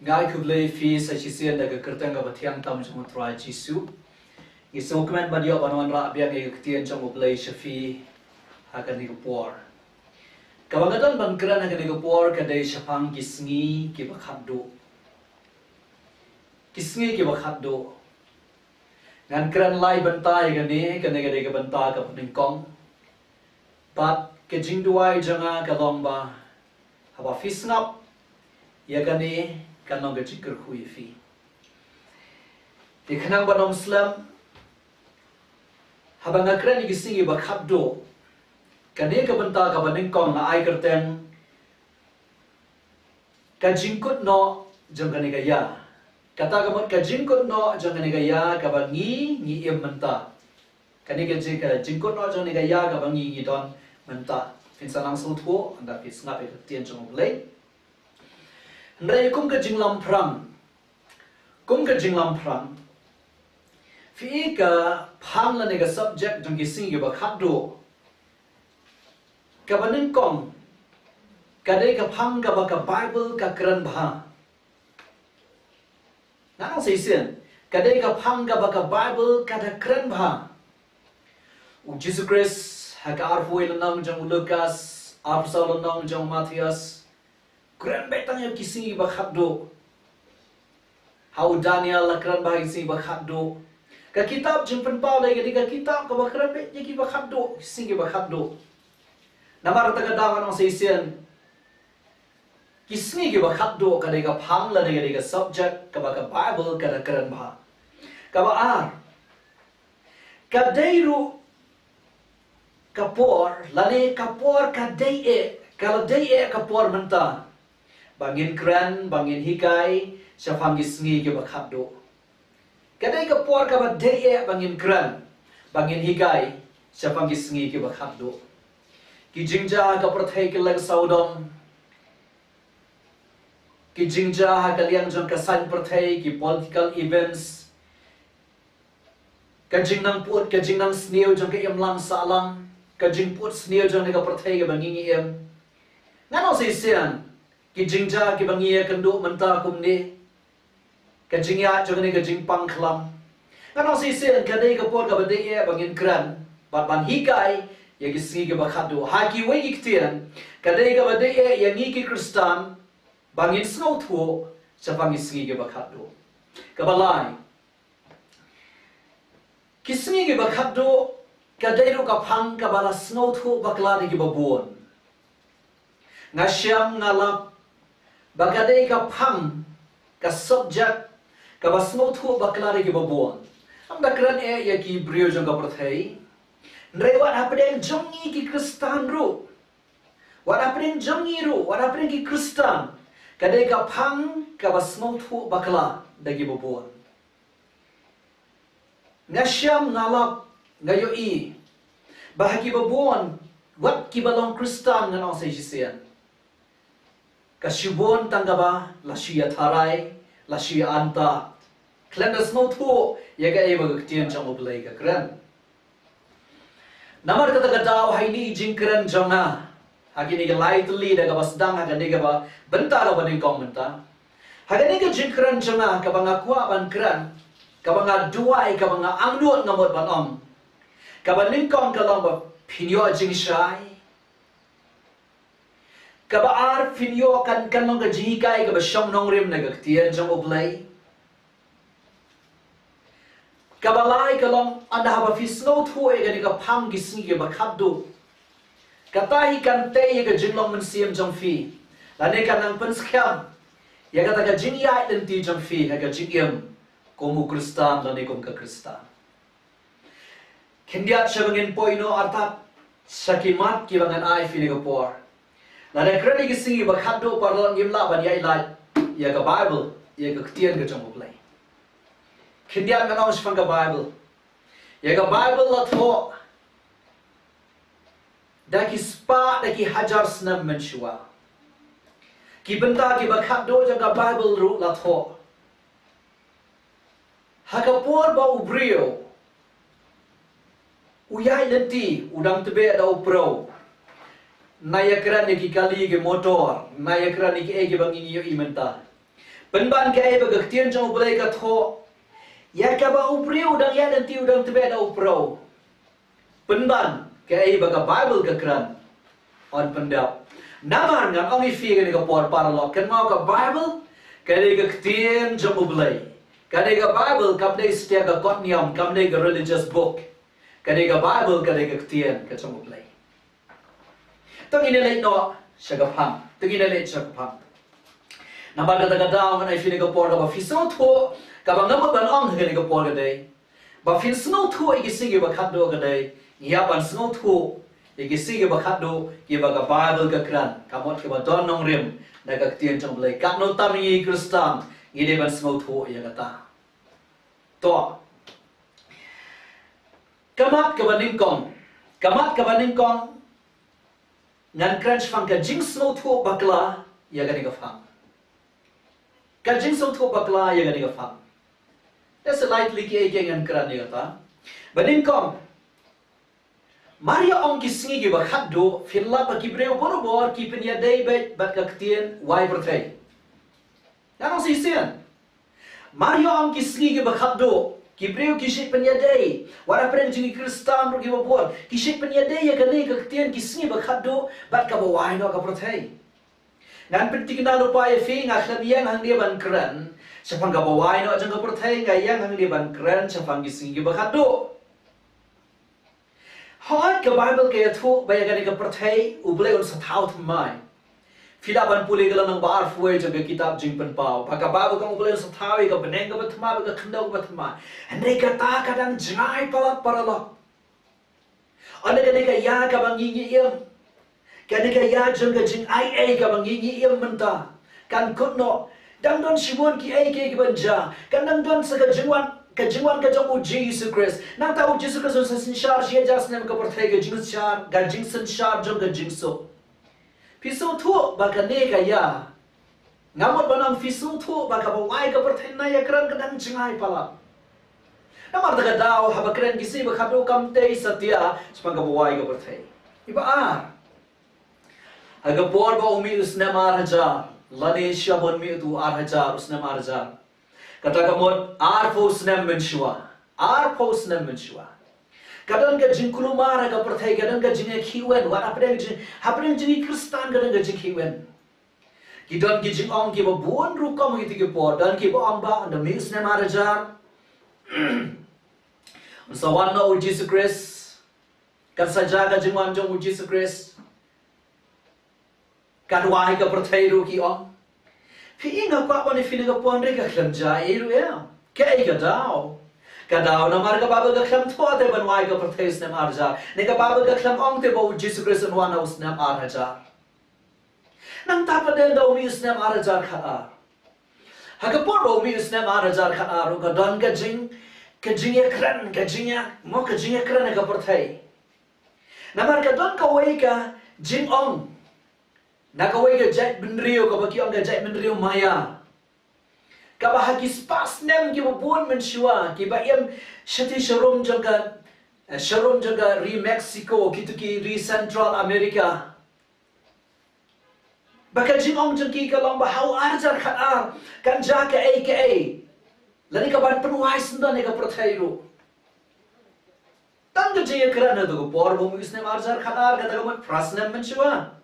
Ngai kublai fi sa chisian daga kertang ga bathiang tam jong trai chisu. Iso comment badio banon ra biang e ktian jong kublai shafi hakan ni por. Kabagatan bangkran hakan ni por kadai shapang kisngi ki bakhabdo. Kisngi ki bakhabdo. Ngan kran lai bantai gani kadai ga banta ka pningkong. Bat ke jingduai janga ka lomba haba fisngap ya gani kanong ga jikr hui fi. Di khanang banom slam haba ngakran ni gisingi bakhabdo. Kani ka banta ka pningkong na ai kerten ka jingkut no jang kani ga ya. Kata ka mot ka jingkut no jang kani ga ya ka bangi ni im menta. Kani ka jingkut no jang ni ga ya ka bangi ni don menta. Finsa lang so thuo anda fis ngap e tien jong lei. Ndai kum ka jinglam pram. Kum ka jinglam pram. Fi ka phang la ne ka subject jong ki sing ba khaddo. Ka banin kong ka dei ka phang ka ba ka Bible ka kran bha. Nang sei sen ka dei ka phang ka ba ka Bible ka da kran bha. Jesus Christ haka arfuil nang jong Lucas, Apsal nang jong Mathaios. Kran betang yang kisi bakhaddo. How Daniel lakran bah kisi bakhaddo. Ka kitab jimpen pa lagi di ka kitab ka bakran bet yang ki bakhaddo, kisi bakhaddo. Namar taga dawan ang seisian. Kisi ki bakhaddo ka di ka phang la di ka subject ka ba ka Bible ka da kran bah. Ka ba ar. Ka deiru kapor, lani kapor ka dei kalau dei kapor menta. Bangin kran, bangin hikai, syafang gisngi ke bakhabdo. Kadai kapor ka ba dei bangin kran, bangin hikai, syafang gisngi ke bakhabdo. Ki jingja ka prathai ke lag saudom. Ki jingja ha kaliang jong ka san prathai ki political events. Ka jingnang put, ka jingnang sneu jong ka imlang salang. Kajing put sneer jang nega perthai ke bangi em. Ngano sei sian ki jingja ki bangi kendo menta kumni. Kajing ya jang nega jing pang khlam. Ngano sei sian kadai ka por ka badai e bangin kran. Bat ban hikai ya ki singi ke bakhado. Ha ki wei iktian kadai ka badai e ya ngi ki Kristan bangin snow thuo sa bangi singi ke bakhado. Kabalai. Ki singi ke bakhado kadai ro ka phang ka bala snow thu bakla di babon ngasyam ngalap bakadai ka phang ka subject ka ba snow thu bakla di babon am dakran e ya ki brio jong ka prathai nrewat hapden jongi ki Kristan ru wat hapden jongi ru wat hapden ki Kristan kadai ka phang ka ba snow thu bakla di babon ngasyam ngalap ngayo i bahagi babon wat ki balong Kristan ngan ang sesian kasibon tanggaba lasia tharai lasia anta klendas no thu yaga e bagtian chang oblai ka kran namar kata kadaw haini jingkran jonga hagini ga lightly daga basdang haga nega ba benta ga baning komenta hagani ga jingkran jonga ka banga kwa ban kran ka banga duai ka banga angnuat ngamot banom kaba ningkong kalong ba pinyo jing shai kaba ar pinyo kan kanong ka jihikai kaba syong nong rim nagaktiyan jang oblay kaba lai kalong anda haba fisno thuwe gani ka pang gisni ke bakhabdo katahi kan te ka jinglong mensiam jang fi lane kanang penskam ya kata ka jingya identi jang fi ka jingyam komu Kristan lane kom ka Kristan Kendiat syabangin poino artat sakimat ki bangan ai finigapor. Lada krani gisingi bakhado parlang gimla ban ya ilai ya ka Bible ya ka ktian ka jong play. Kendiat nganaw shfang ka Bible. Ya ka Bible la tho. Da ki spa da ki hajar snam menshua. Ki benta ki bakhado ja ka Bible ru la tho. Hakapor ba ubrio. Uyai lenti udang tebe ada upro naya kran ki kali ke motor naya kran ki ege bangi yo imenta Penban ke ai baga tien jong boleh ka tho. Ya ka ba upriu dang ya dan tiu dang tebe da uprau. Penban ke ai baga Bible ka kran. On pendap. Naman ngam ong ifi ke ka por paralog kan mau ka Bible ke ka tien jong boleh. Ka Bible kam dei setia ka kotniam kam dei ka religious book. Ka Bible ka tien ka jong boleh. Tong ina leit no syagapang. Tong ina leit syagapang. Nampak kata-kata orang yang fini kapor kapa fisau tu, kapa ngamak ban ong hingga kapor kadai. Ba fin snow tu iki sigi bakat do kadai. Ia ban snow tu iki sigi bakat do ia baga Bible ka kran. Kamot ke ba don nong rim na ka tien chong blai. Kat no tam ni Kristan ide ban snow tu ia kata. To. Kamat ka baningkong. Kamat ka baningkong. Ngan crunch fang ka jing snow tu bakla ia ka ka fang. Kajing song tu bakla ya gani gafang. That's a lightly ke ngan kran ni kata. Banin kom. Maria ong kisingi gi bakhat do filla pa kibreu borobor ki penya dei bet bat ka ktien wai berthai. Nang si sian. Maria ong kisingi gi bakhat do kibreu kishik penya dei. Wara pren jingi Kristan ro gi bor kishik penya dei ya gani ka ktien kisingi bakhat do bat ka wai no ka berthai. Ngan penting na lupa ya fi ngaklan yang hang dia ban keren. Siapang ka bawai no ajang ka perthai nga yang hang dia ban keren siapang gising gi bakado. Hot ka Bible ka thu bayagan ka perthai ublay un sa thau thmai. Fila ban puli gala nang bar fuai jaga kitab jing pen pau. Paka Bible ka ublay sa thau ka beneng ka bathma ka khandau ka bathma. Andai ka ta kadang jngai palat paralok. Andai ka ya ka bangi yem. Kanika ya jengga jing ai ka bangi im menta kan kutno dang don shimon ki ai ke banja kan dang don sa ka jingwan ka jong Jesus Christ nang ta Jesus Christ sa sin shar shi jas nem ka perthai ka jing shar ga jing sin shar jong ka jing so piso thu ba ka ne ka ya ngamot banang piso thu ba ka bawai ka perthai na ya kran ka dang jingai pala namar ta ka daw ha ba kran gisi ba khado kam te satya spang ka bawai ka perthai iba Aga por ba umi usna marhaja lani shabon mi tu arhaja usna marhaja kata kamot arfo usna menshua kadang ka jingkulu mara ka perthai kadang ka jinge khiwen wa apren jingi Kristan kadang ka jing khiwen kidon ki jing ong ki ba bon ru kom ki ti por dan ki ba ong ba and mi usna marhaja so one no Jesus Christ kan saja ka jingwan jong Jesus Christ kan wahai ka perthai ru ki ong fi inga kwa pon fi ga pon re ka khlam ja e ru ya ke ai ka dau na mar ka baba ka khlam tho te ban wahai ka perthai snem arja ne ka baba ka khlam ong te bo Jesus Christ an wana snem arja nang ta pa den do mi snem arja kha ha ka por bo mi snem arja kha ru ka don ka jing e kran ka jing ya mo ka jing e kran ka perthai na mar ka don ka wai ka jing ong nakawai ka jait benrio ka baki ong ka jait benrio maya ka ba haki spas nem ki bubun menshua ki ba yam shati sharom jaga ri Mexico ki tu ki ri Central America baka jing ong jang ki ka long ba how arjar khaar kan ja ka ai lani ka ban penuai senda ne ka perthai ru tang je krana do por bo mi sne arjar khaar ka ta mo prasnem menshua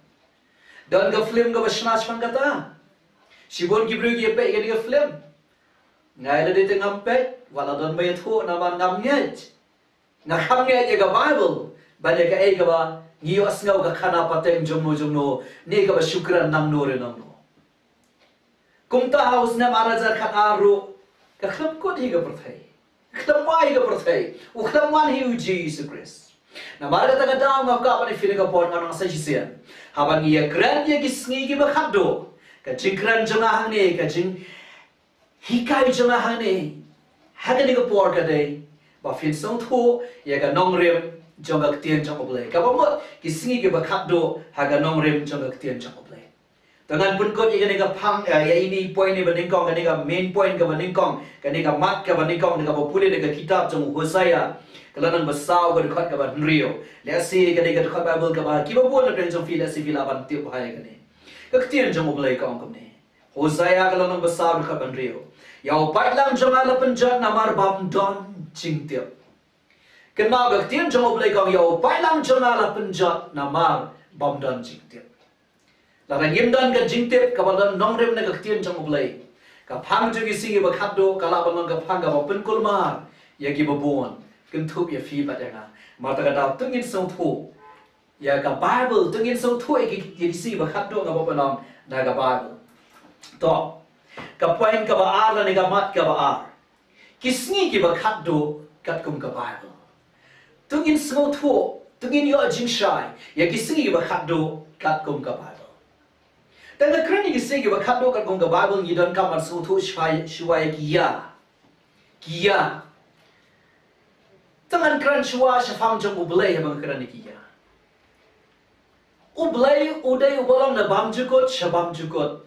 dan ka film ka basnas pang kata sibon ki brug ye pe ga ka film ngai la de tengam pe wala don bay thu na ban ngam nyet na kham nge ka Bible ba le ka ai ka ba ni asngau ka khana pateng jomno ne ka ba shukran nam no re nam no kumta haus na marajar khan aru ka kham ko di ka perthai kham wai ka perthai u kham wan hi Jesus Christ na mara ta daw ngap ka pa ni feeling ka pon ngang sa sisian habang ia gran ia gisngi ki bakhado ka jingran jonga hang ka jing hikai jonga hang ne hagani ka por ka dei ba fin song thu ia ka nong rem jonga tien jong oble ka ba mo gisngi ki bakhado haga nong rem jonga tien jong oble dengan pun kot ia ka phang ya ini point ni baning kong ka main point ka baning kong ka mat ka baning kong ka pule ka kitab jong Hosia kalanan basau ka dekat ka ban rio lesi ka dekat Bible ka ba ki ba bon na jong fila si fila ban tip hai ka ne ka tien jong oblai ka ong kam ne Hosia kalau nang besar ka banrio yau pai lang jong ala penjat namar bam don jing tiap kenal ga tien jong oblei kong yau pai lang jong ala penjat namar bam don jing tiap la ra ngim don ga jing tiap ka ban nong rem na ga tien jong oblei ka phang ju gi singi ba khatdo ka la ban ga phang ga ba pen kulmar ya gi ba bon ken thup ya fi ba nga ma ta ga da tungin song thu ya ka bible tungin song thu gi si ba khatdo ga ba ban na ga bible to ka point ka ba ar la ni ga mat ka ba ar kisngi ki ba khatdo kat kum ka bible tungin song thu tungin yo jing shai ya kisngi ba khatdo kat kum ka bible dan ka krani kisngi ba khatdo kat kum ka bible ni don ka man song thu shwai kia tangan kran shwa shafang jong ublei bang krani kia ublei udai ubolong na bam jukot shabam jukot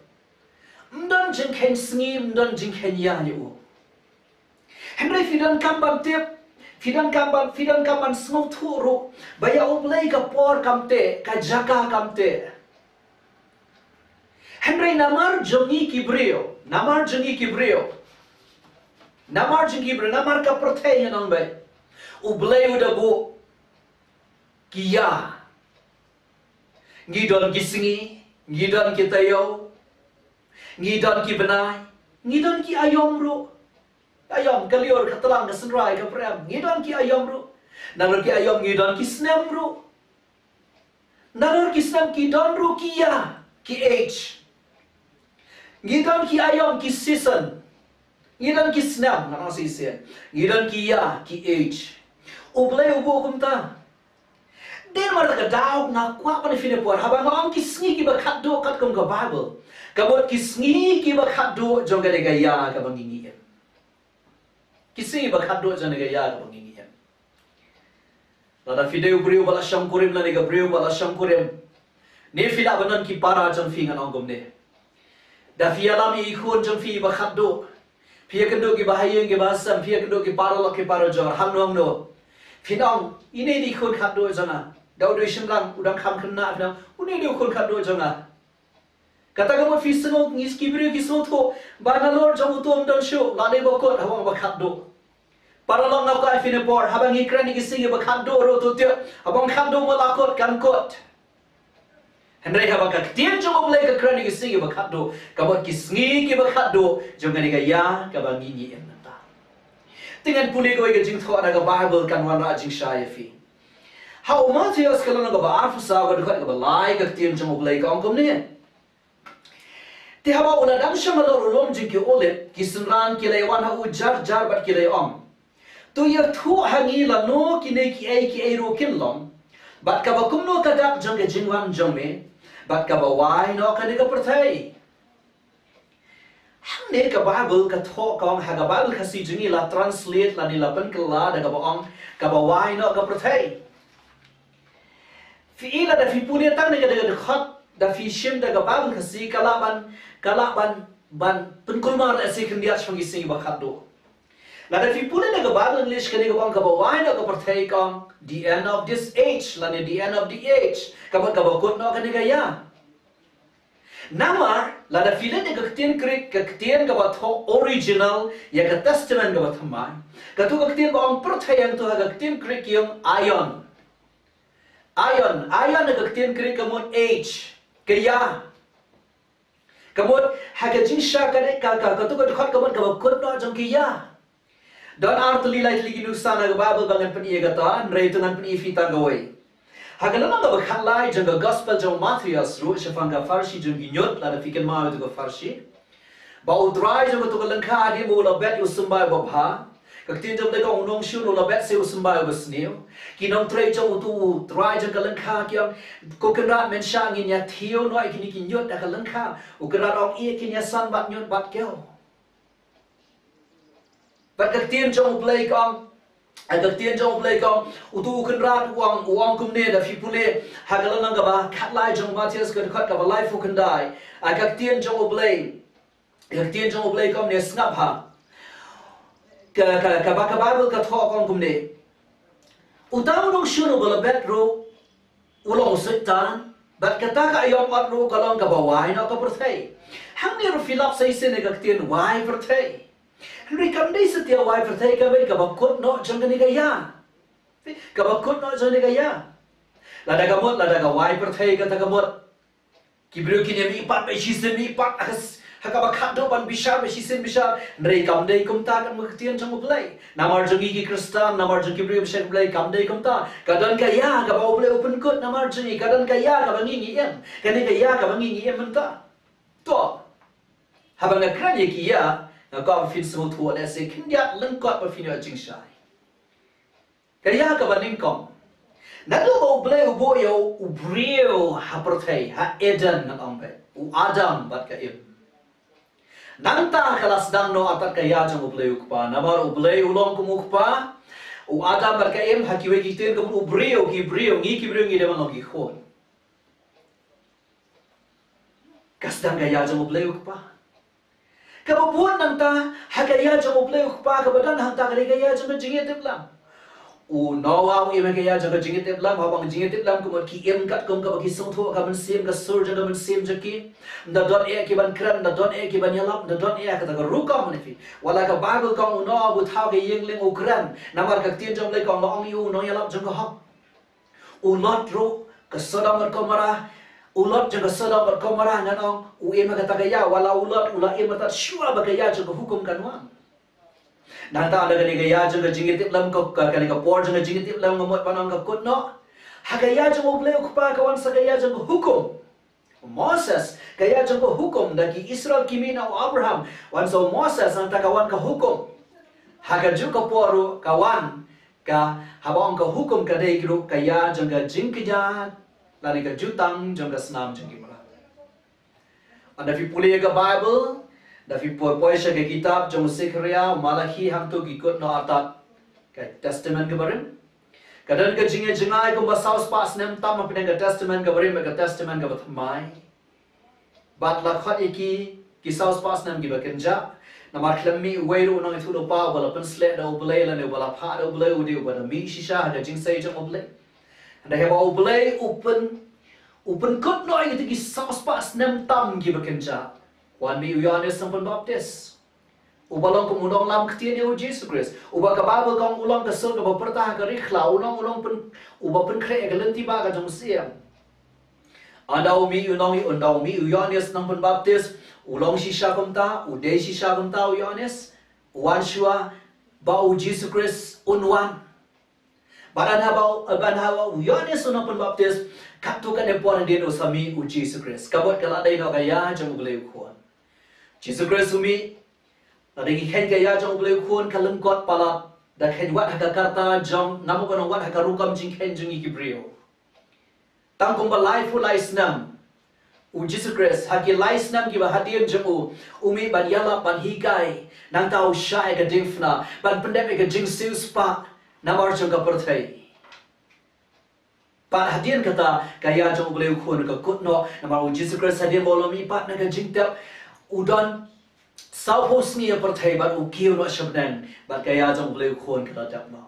mdon jing ken sngi mdon jing ken ya ni u henry fidan kamban tip fidan kamban sngo thuru baya ublei ka por kamte ka jaka kamte henry namar jongi kibrio namar ka protei nan bay ublei udabu kia ngidon kisingi ngidon kitayo ngidon ki benai ngidon ki ayom ru ayom kalior katalang ka sunrai ka prem ngidon ki ayom ru nalor ki ayom ngidon ki snem ru nalor ki snem ki don ru kia ki h ngidon ki ayom ki season ngidon ki snem na si sen ngidon ki ya ki h ublei ubo kumta den mar ka daw na kwa pa ni fine por habang ang kisngi ki ba khatdo kat kum ka bible kabot kisngi ki ba khatdo jong ga ga ya ka bangingi kisngi ba khatdo jong ga ya ka bangingi la fide ubriu bala shamkurim la ni ga briu bala shamkurim ne fida banan ki para jong fi ngan ongom ne da fi alam I khon jong fi ba khatdo fi kendo ki bahayeng ki basam fi kendo ki paro ki paro jor hanong no finong ini di khon khatdo jona daw do shimlang udang kham khanna na uni do khon khatdo jona kata ka mo fi sno ngis ki bri ki so tho banalor jong utom dal sho la ne bo ko hawang ba khatdo para long na ka fi ne por habang ikrani ki singe ba khatdo ro to te habang khatdo mo la kot kan kot henry habang ka tien jong oblei ka krani ki singe ba khatdo ka ba ki sngi ki ba khatdo jong ga ni ga ya ka ba ngi ni em ta tingan puli ko ga jing tho na ga bible kan wan ra jing sha fi how Mathaios kalau nak bawa arfusa kalau dekat kalau lai kat tiang jam oblei kau angkum ni. Tiada orang dam shamalor ulom jingki oleh kisenran kilai wan ha ujar jar bat kilai om. Tu ya thu hangi la no kine ki ai rokin lom. Bat ka bakum no kadak jang ke jingwan jang me. Bat ka bawai no ka deka pertai. Hang ne ka Bible ka tho kong ha ka Bible ka si jingi la translate la ni la pen kala da ka baong ka bawai no ka pertai. Fi ila da fi punya tang da da khat da fi shim da ga bang khasi kalaban ban penkulmar ase kendia chongi sing ba khatdo la da fi punya da ga bang english kene ga bang ka ba wai no ka parthai kong the end of this age la ne the end of the age ka ba kot no ka ne ga ya namar la da fi le da ga tien krik ka tien ga ba tho original ya ka testament ga ba thamai ka tu ga tien ba ang parthai ang tu ga tien krik yung Ion na tien kiri kamot H kaya kamot hagajin sha kare ka tu ka khot kamot ka kot no jong kaya don ar tu lilai ligi nu sana ga bible bangan pani ga ta nrei tu ngan pani fita gawai hagala na ga khalai jong ga gospel jong Mathaios ru shafang ga farshi jong ginyot la da fiken ma tu ga farshi ba udrai jong tu ga langkha di mo la bet usumbai ba bha Kaktin jom deka unong shu no la bet se usumbai ba sneu kinong trei jong tu trai jong ka langkha kyang kokera men sha ngin ya thio no ai kini kinyot da ka langkha ukera ong e kin ya san bat nyot bat keo bat kaktin jong play kong ai kaktin jong play kong utu ukera uang kumne da fi pule hagala nang ba khatlai jong Mathaios ka khat ka ba life ukandai ai kaktin jong play kong ne snap ha ka Bible ka tho kong kumne utang nong shuno bala betro ulong sitan Bat kata ka ayom at ru kalong ka bawai no ka perthai. Hang ni ru filap sa isin ka tien wai perthai. Henry kam dei setia wai perthai ka bai ka bakut no jang ni gaya. Ka bakut no jang ni gaya. Lada ka wai perthai ka ta gamot. Kibriu kini mi ipat ba isin mi ipat akas hakaba KHATDUH ban bishar ba isin bishar. Henry kam dei kum ta kan muktian jang ublai. Namar jang iki Kristan namar jang kibriu bishar ublai kam dei kum ta. Kadan kaya ka ba ublai open kut namar jang kadan kaya ka bangi ni em. Kani kaya ka bangi ni em menta. To. Habang nakran ye kia na ka fin smooth ho le se kindia lengkot ba fin yo jing shai. Kaya ka baning kom. Na do ba ublai ubo yo ubrio ha perthai ha Eden na ambe. U Adam bat ka im. Nanta kalas dang no atat kaya jang ublay ukpa. Namar ublay ulong kumukpa. U Adam berkaim hakiwe kitin kum ubrio kibrio ngi deman logi khon. Kasdang kaya jang ublay ukpa. Kababuan nanta hakaya jang ublay ukpa kabadan hanta kaya jang jingit lang. U nawa u kaya jang jingit lang habang jingit lang kumot ki em kat kum ka bagi songtho ka sim ka sur jang sim jaki. Da don e ki ban kran da don e ki ban yalap da don e ka ta rukam ni fi wala ka bible kong no bu thau ke yeng ling ukran namar ka tien jom le kong ong yu no yalap jong ka hop u lot ro ka sodam ka mara u lot jong ka sodam ka mara nganong u e ma ka ta ya wala u lot ula e ma ta shua ba ka ya jong hukum kanwan nanta ada ka ya jong ka jingit lam ka ka por jong ka jingit lam ngamot panong ka kut no hakaya jong ble ukpa ka wan sa ka ya jong hukum Moses kaya jang hukum daki Israel kimina o Abraham wan so Moses ang kawan ka hukum hakaju ka poru kawan ka habang ka hukum ka dei kru kaya jang ka jingkija lari ka jutang jang ka snam jang kimala anda fi puli ka Bible da fi poesha ka kitab jang Zechariah Malachi ham tu ikut no atat ka testament ka barin kadang ka jingai ko basaus pas nem tam apne ka testament ka barim ka testament ka batmai bat la khat iki ki saus pas nem gi bakenja namar khlami weiru no ithu pa wala pen sle da oblay la ne wala pha da oblay udi wala mi shisha da jing sai jang oblay and I have oblay open kut no iki ki saus pas nem tam gi bakenja wan mi Yohanes sampun baptis ubalong kumulong lam ketian ni Jesus Christ. Ubah ke Bible kong ulang ke sur ke berpertah ke rikhla ulang pen ubah pen kre ke lenti ba ke jong siam. Anda umi Yohanes nang pen baptis ulang shisha kumta udai shisha kumta Yohanes wan shua ba Jesus Christ unwan. Baran haba Yohanes unang pen baptis katu kan depuan dia usami Jesus Christ. Kabut kala dai no kaya jong boleh ukuan. Jesus Christ umi Ada khen kaya jong boleh kuon kalam kot pala da khen wat haka kata jong namu kono wat haka rukam jing khen jong ikibrio tang kong ba life fu life nam u Jesus Christ haki life nam ki ba hadian jong umi ban yala ban hikai nang tau shai ka dingfna ban pandemic ka jing siu spa namar jong ka perthai pa hadian kata kaya jong boleh kuon ka kutno namar u Jesus Christ hadian bolomi pat na ka jing tap udon Sau hosni perthai bat ukiu no shabdan bat kaya jong bleu khon kala dap no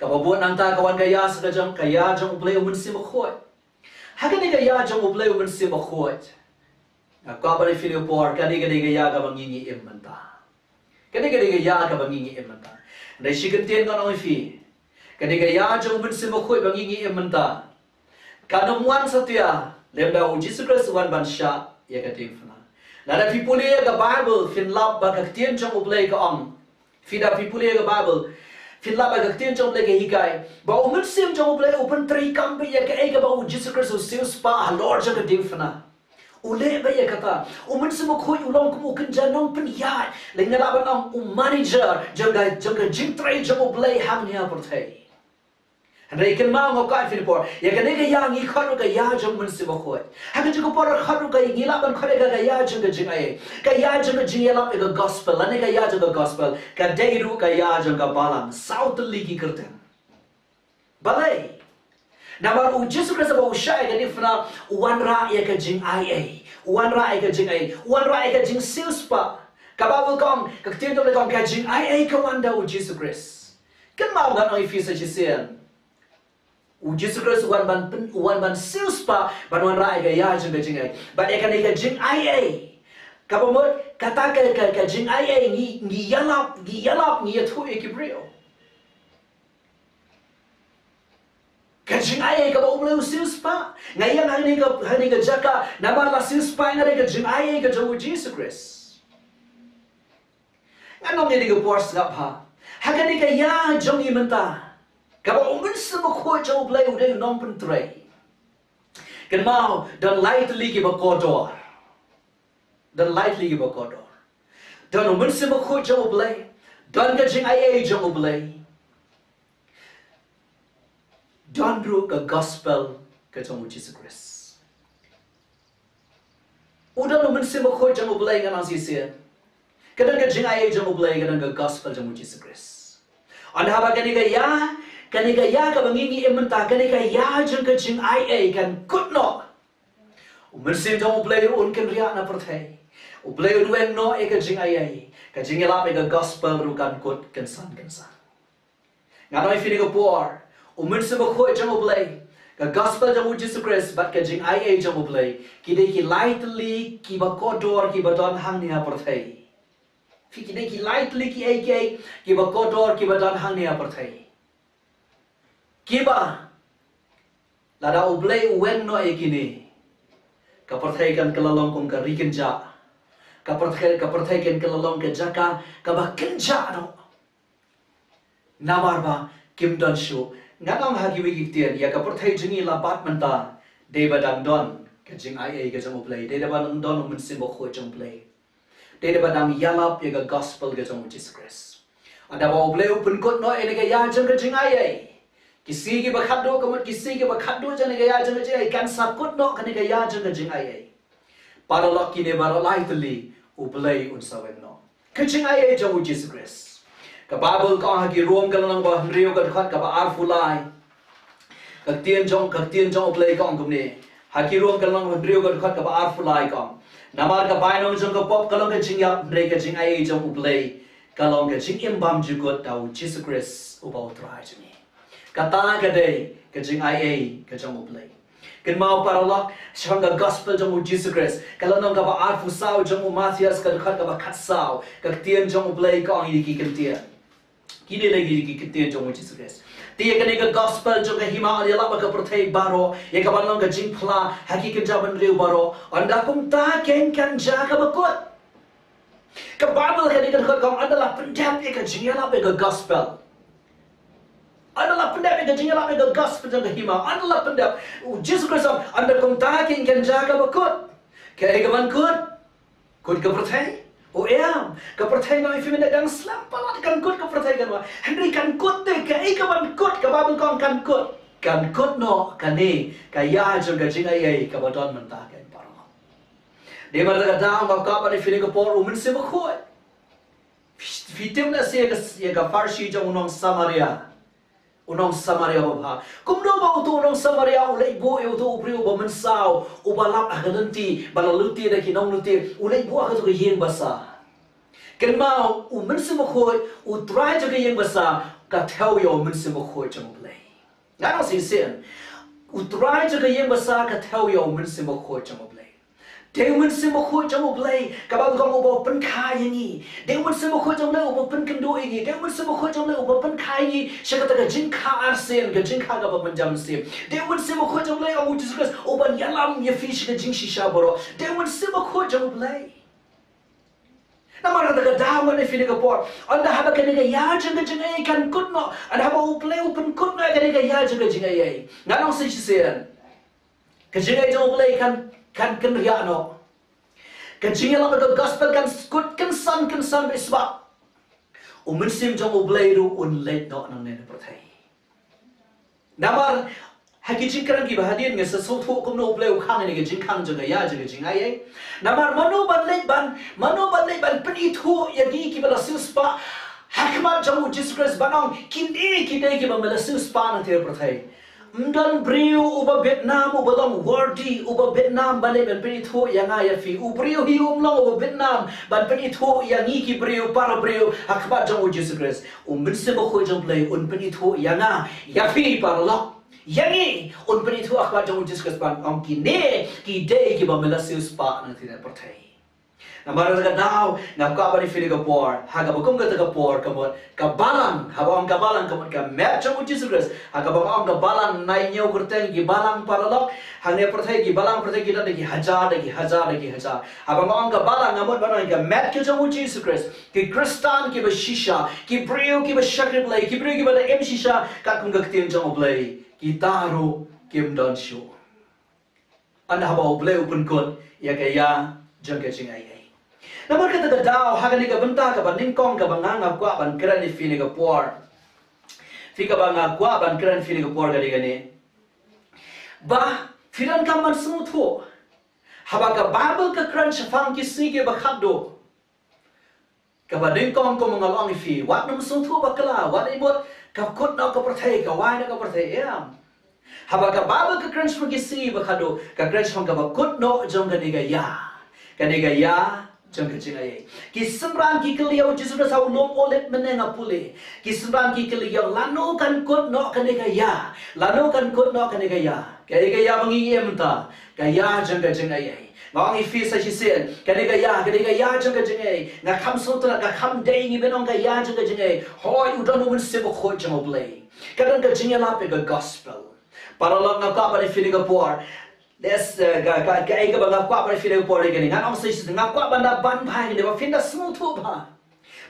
kababuan nanta kawan kaya sakajang kaya jong bleu mun sim khoi hakani kaya jong bleu mun sim khoi ka bari filio por kani kaya ka bangingi emanta kani kaya ka bangingi emanta dai shigantien ka no fi kani kaya jong mun sim khoi bangingi emanta kanamuan satya lemda u Jesus Christ wan ban sha ya ka tingfna Nada fi puli ka Bible fin lab ba ka tien jong ublay ka ong. Fi da fi puli ka Bible fin lab ba ka tien jong ublay ka hikay. Ba umun sim jong ublay upan tri kambi ya ka ega ba u Jesus Christ u siu spa Lord jong ka dingfna. Ule ba ya kata umun sim khoi ulong kum ukan janong pen ya. Lenga ba nang u manager jong ka jing tri jong ublay ham niya perthai. Henry kan mau ngokai fin por ya kan ega yang I kharu ka ya jong mun sim khoi. Hakan jong por kharu ka ngila ban khare ka ya jong ka jing ai. Ka ya jong ka jing yala ka gospel ane ka ya jong ka gospel ka deiru ka ya jong ka balang south ligi kerten. Balai. Namar u Jesus Christ ba ushai ka difna wan ra ya ka jing ai. Wan ra ka jing ai. Wan ra ka jing silspa. Ka Bible kong ka tien to le kong ka jing ai ka wanda u Jesus Christ. Kan mau gan ai fi sa chisian. Jesus Christ wan ban sius pa ban wan rai ga ya jing ga jing ai but e kan ga jing ai kapamot kata ka jing ai ngi yalap ngi yathu e kibrio ka jing ai ka ba umle sius pa ngayan hani ga jaka na ba la sius pa ngare ga jing ai ga jo Jesus Christ anong ni ga pors ga pa hagani ka ya jong imenta Kalau umun semua kau jauh belai udah non pentrai. Kenal dan lightly kita berkodor, dan lightly kita berkodor. Dan umun semua kau jauh belai, dan kajing ayah jauh belai. Dan ru ke gospel ke jauh Jesus Christ. Udah umun semua kau jauh belai kan asisnya. Kadang kajing ayah jauh belai, kadang ke gospel jauh Jesus Christ. Anda apa kaniga ya? Kaniga ya ka bangingi ementa kaniga ya jeng ka jing ai kan kutno umersim jong play un kan ria na perthai u play un wen no e ka jing ai ka jing la pe ka gospel ru kan kut kan san nganoi fini ka por umersim ko jong play ka gospel jong Jesus Christ but ka jing ai jong play ki de ki lightly ki ba kodor ki ba don hang ni ha perthai fi ki de ki lightly ki ai ki ba kodor ki ba don hang ni ha perthai Kiba lada ublay uwen no ekini kaperthai kan kelalong kong ka rikenja kaperthai kan kelalong ke jaka ka ba kenja no namar ba kim don shu nganong hagi wigitian ya kaperthai jingi labat menta deba dan don ka jing ai ka jong ublay deba dan don mun simbo kho jong ublay deba dang yalap ya ka gospel ka jong Jesus Christ ada ba ublay upun kot no ene ka ya jong ka jing ai Kisi ki bakado kamat kisi ki bakado jane gaya jane jai kan sakut no kane gaya jane jing ai para laki ne bara lightly uplay un sawen no kaching ai jamu Jesus Christ ka Bible ka ki rom kan lang ba rio ka khat ka ba arfulai ka tien jong uplay ka ong kumne ha ki rom kan lang ba rio ka khat ka ba arfulai ka namar ka bai nong jong ka pop ka long ka jing ya re ka jing ai jong uplay ka long ka jing imbam jugot tau Jesus Christ ubau trai jani Kata kadai kajing ai kajang uplay. Kan mau paralak shanga gospel jamu Jesus Christ. Kalau nong kaba arfu sao jamu Mathaios kan kaba katsao. Kaktian jamu uplay ka ang iki kentian. Kini lagi iki kentian jamu Jesus Christ. Dia kan ika gospel jamu hima ala ba ka perthai baro. Ya ka nong ka jing phla haki kan jaban riu baro. Anda kum ta ken kan ja ka bakut. Ka Bible kan ika kau adalah pendap ika jing ala ba ka gospel. Adalah pendap yang jingala yang gospel yang hima. Adalah pendap. Jesus Christ anda kumtakin kan jaga bakut. Kaya kawan kut kepercayaan. Oh ya, kepercayaan yang ifimena dan selampalat kan kut kepercayaan wa. Henry kan kut deh. Kaya kawan kut kababul kong kan kut no kani kaya juga jingai kabadon mentakan parang. Dia mereka dah maka pada ifine kapor umen sebakut. Fitim na siya ka farsi jang unong Samaria. Unong Samaria ba? Kung no ba uto unong Samaria ulay bo uto upriu ba mensaw ubalap aganti balaluti na kinong luti ulay bo akato kayeng basa. Kan mau umensimakhoy utry to kayeng basa katew yo umensimakhoy jang ulay. Nga nang sinsin utry to kayeng basa katew yo umensimakhoy jang ulay. Dewan simakhoy jang ulay kabag kong ubo penkayangi. Dewan simakhoy jang ulay ubo penkendoingi. Dewan simakhoy jang ulay ubo penkayangi. Siya kataga jingka arsen ka jingka ka pamanjamsim. Dewan simakhoy jang ulay ang Jesus Christ uban yalam ya fish ka jing shisha boro. Dewan simakhoy jang ulay. Namara daga dawan na finigapor. Anda haba kaniga ya jang ka jingay kan kutno. Anda haba uplay upan kutno kaniga ya jang ka jingay. Nga nang sisiyan. Ka jingay jang ulay kan riya no. Kan jingay lang ka gospel kan kut kan san bisba. Umensim jang ublay ru unlet no nang nena pertay. Namar haki jingkarang ki bahadian nga sa soto kum no ublay ukang ni jingkang jang ya jang jingay. Namar mano ban penithu yagi ki bala suspa hakmat jang Jesus Christ banong kini ki bala suspa na ter pertay. Mdan brio uba Vietnam uba long wardi uba Vietnam bale ban penitho yang aya fi ubrio hi umlong uba Vietnam ban penitho yang iki brio para brio akbat jang Jesus Christ mense bo kho jang play un penitho yang ya fi para lok yangi un penitu akwa jong Jesus Christ ban ong ki ne ki day ki ba melasius pa nang tina pertai namara ka daw na ka ba ni fili ka por haga ba kung ka ta ka por kamot ka balang habang ka balang kamot ka met jong Jesus Christ haga ba ong ka balang nai nyaw kurteng ki balang paralok hane pertai ki balang pertai ki da ki hajar habang ong ka balang ngamot ba ka met ki jong Jesus Christ ki Kristan ki ba shisha ki brio ki ba shakri blai ki brio ki ba da em shisha ka kung ka tin jong blai ki taro kim don show anda haba blai upun kon ya kaya jong ka jingai namun kata daw hagan ni kabenta ka ban ningkong ka banganga kwa ban kran ni fini ka por fika banga kwa ban kran fini ka por gani gani ba firan ka man smutho haba ka bible ka kran shafang ki sige ba khaddo ka ban ningkong ko mangalong fi wat num smutho ba kala wat ibot ka kut na ka perthai ka wai na ka perthai am haba ka bible ka kran shafang ki sige ba khaddo ka kran shafang ka ba kut no jong gani ga ya jang kecingay ki semran ki keliau Jesus rasau lom olet menenga pule ki semran ki keliau lanu kan kot no kanegaya lanu kan kot no kanegaya kanegaya mangi emta kaya jang kecingay ngong ifi sa sisen kanegaya jang kecingay na kham sota ka kham dei ngi benong kaya jang kecingay hoy udon mun sebo khot jang oblay kadang kecingay lape ka gospel para lang na ka pa ni Singapore des ga banga kwa ba file por gani ngan om sis nga kwa banda ban bhai ni ba finda smooth ba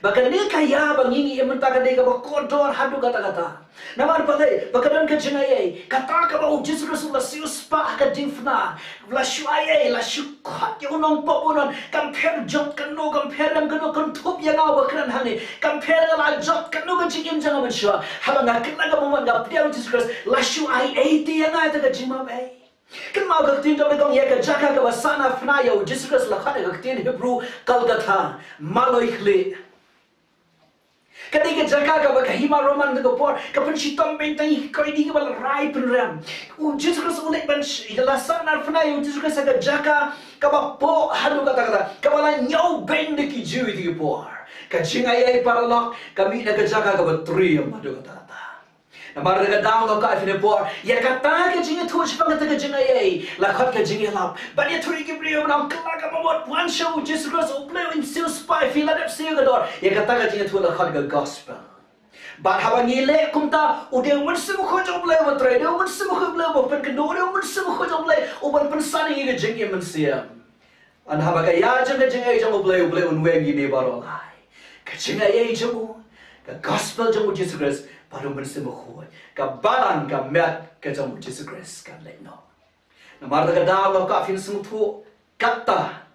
bakan ni kaya bangingi emta ka de ga ba kodor hadu kata namar pagai bakadan ka jingai kata ka ba Jesus Rasul sius pa ka difna la shuai la shukhat yo nong popunon compare jot kan no compare dam kan no kan thup ya ngaw bakran hani compare la jot kan no kan chikin jang man shwa habanga kila ga mo ga pdiam Jesus Christ la shuai ti ya ngai ta ka jima bai kan mau gaktin to kong ya ka jaka ka basana fna yo Jesus Christ la khane gaktin Hebrew kalgatha maloi khle kadi ka jaka ka ba hima roman ka por ka pan shitom bentai ko di ka bal rai program Jesus Christ unek ban la sana fna yo Jesus Christ ka jaka ka ba po hadu kata ka bala nyau ben de ki ju di por ka jingai ai paralok kami na ka jaka ka ba trium hadu kata namar daga daw ka afine por ya kata ka jinga thuch pang ta ka jinga ei la khat ka jinga lap ba ya thuri ki brio nam kala ka mamot one show Jesus Christ o play in still spy feel that see the door ya kata ka jinga thu la khat ka gospel ba haba ngile kumta ude mun sim kho jong play wa trai de mun sim kho play wa pen ka do de mun sim kho jong play o ban pen sani ga jinga mun siam an haba ka ya jinga ei jong play un wengi ne baro lai ka jinga ei jong ka gospel jong Jesus Christ baru bersama khuat ka balang ka met ka jong Jesus Christ ka lekno namar ka daw ka fin sumthu kata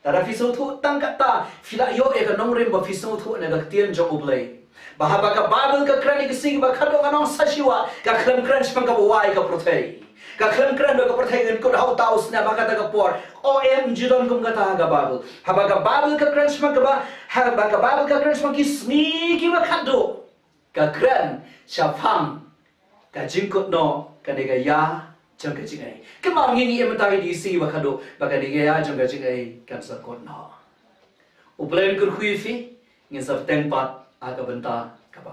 tara fi sumthu tang kata fila yo e ka nongrim ba fi sumthu na ka tien jong oblay bahaba ka bible ka krani ka sing ba khado ka nong sashiwa ka kram crunch pang ka wai ka prothei ka kram ka prothei ngan ko hau taus na ba ka ta ka por om jidon kum ka ta ga bible haba ka bible ka crunch pang ka ba haba ka bible ka crunch pang ki sneaky ba khado ka kran shafang ka jingkot no ka nega ya jang ka jingai ka ma ngi em ta di si ba khado ba ka nega ya jang ka jingai kan sa kon no u plan kur khui fi ngi sa teng pat a ka banta ka ba